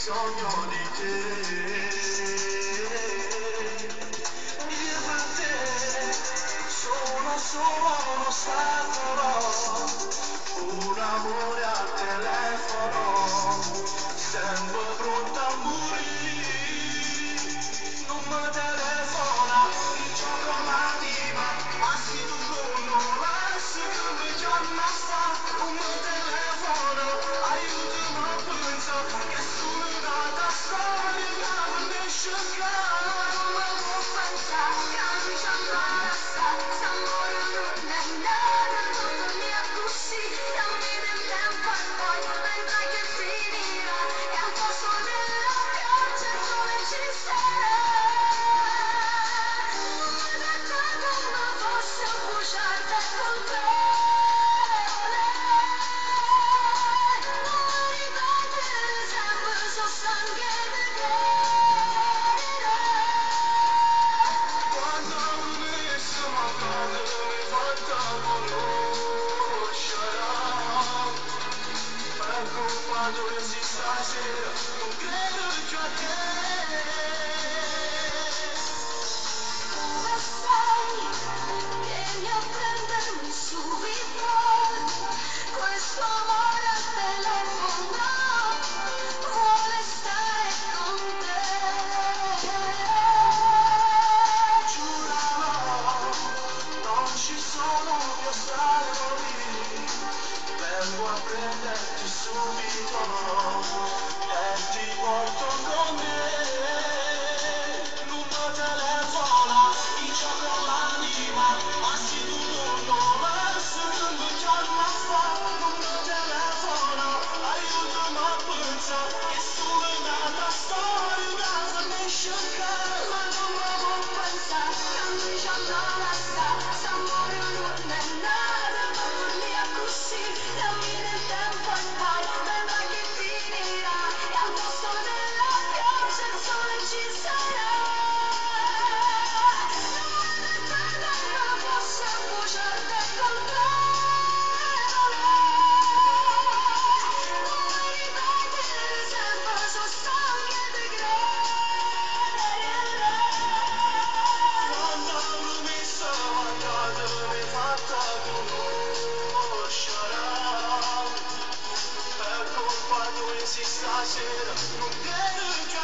bisogno di te. Io per te sono un'ostacola, un amore al telefono, sempre pronto a morire. Non mi telefona, mi gioco l'anima, ma se tu non lasci che mi chiama sta, non mi telefona, aiutami a pensare che sono nata storia che mi sciocca. Non mi può pensare che mi chiama sta, s'amore non è nada, tutto mi è così, dammi del tempo e poi vedrai che finirà, e al posto della pioggia il sole ci sarà. Stasera non credo più a te. Dove sei? Vieni a prendermi subito. Questo amore al telefono vuole stare con te. Giuralo, non ci sono più ostacoli. Vengo a prenderti subito e ti porto con me. Non mi telefona, mi gioco l'anima, ma se tu non verso che mi chiama fa, non mi telefona, aiutami a pensare che sono nata storia che mi sciocca. Ma non mi può pensare che mi chiama sta, s'amore non è nada, ma per me è così, dammi del tempo e poi vedrai che finirà, e al posto della pioggia il sole ci sarà. Non posso bruciarti con parole, non mi ripetere sempre, sono stanca di credere. Quando mi sono andata mi hai fatta conoscere, per colpa tua stasera non credo più